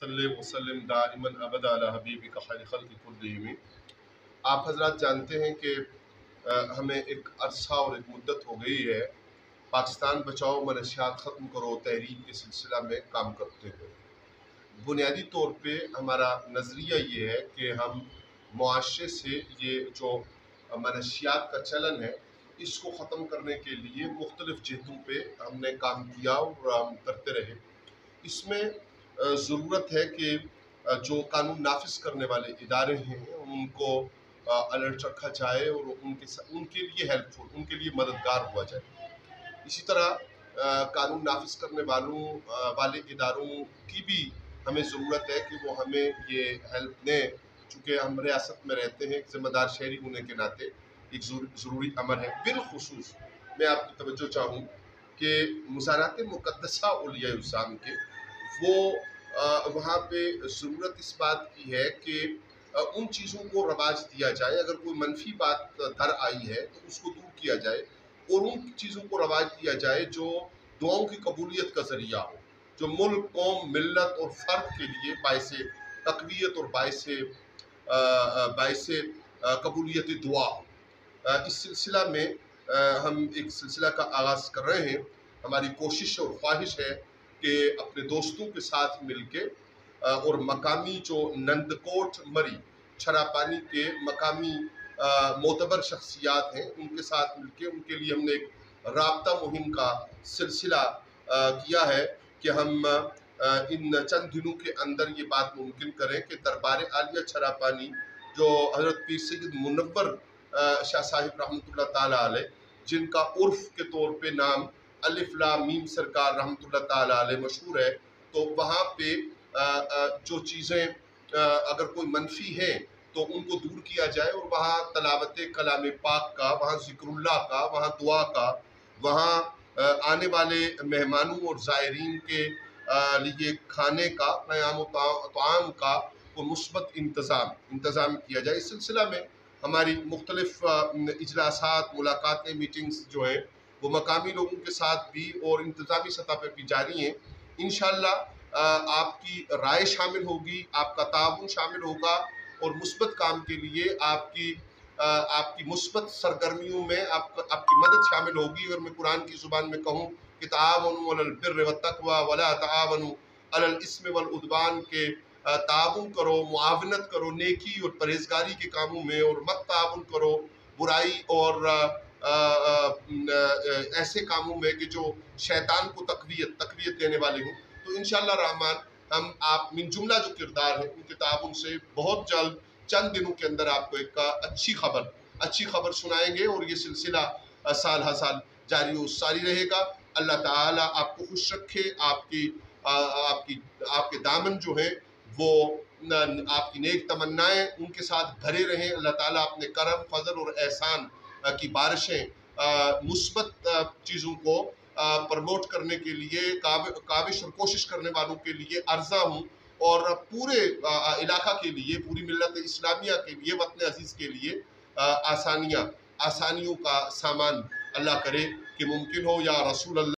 صلی وسلم دائما ابدا علی حبیبک خیر خلق کلہم۔ آپ حضرات جانتے ہیں کہ ہمیں ایک عرصہ اور ایک مدت ہو گئی ہے پاکستان بچاؤ منشیات ختم کرو تحریک کے سلسلہ میں کام کرتے ہوئے۔ بنیادی طور پہ ہمارا نظریہ یہ ہے کہ ہم معاشرے سے یہ جو منشیات کا چلن ہے اس کو ختم کرنے کے لیے مختلف جہتوں پہ ہم نے کام کیا اور ہم کرتے رہے۔ اس میں ضرورت ہے کہ جو قانون نافذ کرنے والے ادارے ہیں ان کو الرٹ رکھا جائے اور ان کے لیے ہیلپ فل، ان کے لیے مددگار ہوا جائے۔ اسی طرح قانون نافذ کرنے والے اداروں کی بھی ہمیں ضرورت ہے کہ وہ ہمیں یہ ہیلپ دیں، چونکہ ہم ریاست میں رہتے ہیں، ایک ذمہ دار شہری ہونے کے ناطے ایک ضروری امر ہے۔ بالخصوص میں آپ کی توجہ چاہوں کہ مزارات مقدسہ اولیاء الاسلام کے وہ وہاں پہ ضرورت اس بات کی ہے کہ ان چیزوں کو رواج دیا جائے، اگر کوئی منفی بات در آئی ہے تو اس کو دور کیا جائے اور ان چیزوں کو رواج دیا جائے جو دعاؤں کی قبولیت کا ذریعہ ہو، جو ملک، قوم، ملت اور فرد کے لیے باعث تقویت اور باعث قبولیت دعا ہو۔ اس سلسلہ میں ہم ایک سلسلہ کا آغاز کر رہے ہیں۔ ہماری کوشش اور خواہش ہے کہ اپنے دوستوں کے ساتھ مل کے اور مقامی جو نندکوٹ مری چھرا پانی کے مقامی معتبر شخصیات ہیں ان کے ساتھ مل کے ان کے لیے ہم نے ایک رابطہ مہم کا سلسلہ کیا ہے کہ ہم ان چند دنوں کے اندر یہ بات ممکن کریں کہ دربار عالیہ چھرا پانی جو حضرت پیر سید منور شاہ صاحب رحمۃ اللہ تعالیٰ علیہ، جن کا عرف کے طور پہ نام الف لام میم سرکار رحمۃ اللہ تعالیٰ علیہ مشہور ہے، تو وہاں پہ جو چیزیں اگر کوئی منفی ہیں تو ان کو دور کیا جائے اور وہاں تلاوت کلام پاک کا، وہاں ذکر اللہ کا، وہاں دعا کا، وہاں آنے والے مہمانوں اور زائرین کے لیے کھانے کا، قیام و طعام کا کوئی مثبت انتظام کیا جائے۔ اس سلسلہ میں ہماری مختلف اجلاسات، ملاقاتیں، میٹنگز جو ہیں وہ مقامی لوگوں کے ساتھ بھی اور انتظامی سطح پہ بھی جاری ہیں۔ انشاءاللہ آپ کی رائے شامل ہوگی، آپ کا تعاون شامل ہوگا اور مثبت کام کے لیے آپ کی مثبت سرگرمیوں میں آپ کی مدد شامل ہوگی۔ اگر میں قرآن کی زبان میں کہوں کہ تعاونوا علی البر والتقوی ولا تعاونوا علی الاثم والعدوان، کے تعاون کرو، معاونت کرو نیکی اور پرہیزگاری کے کاموں میں، اور مت تعاون کرو برائی اور ایسے کاموں میں کہ جو شیطان کو تقویت دینے والے ہوں۔ تو انشاءاللہ الرحمن ہم آپ من جملہ جو کردار ہیں ان کے تعاون سے بہت جلد چند دنوں کے اندر آپ کو ایک اچھی خبر سنائیں گے، اور یہ سلسلہ سال ہر سال جاری و ساری رہے گا۔ اللہ تعالیٰ آپ کو خوش رکھے، آپ کے دامن جو ہیں وہ آپ کی نیک تمنائیں ان کے ساتھ بھرے رہیں۔ اللہ تعالیٰ اپنے کرم، فضل اور احسان کی بارشیں مثبت چیزوں کو پروموٹ کرنے کے لیے کاوش اور کوشش کرنے والوں کے لیے عرضہ ہوں، اور پورے علاقہ کے لیے، پوری ملت اسلامیہ کے لیے، وطن عزیز کے لیے آسانیوں کا سامان اللہ کرے کہ ممکن ہو۔ یا رسول اللہ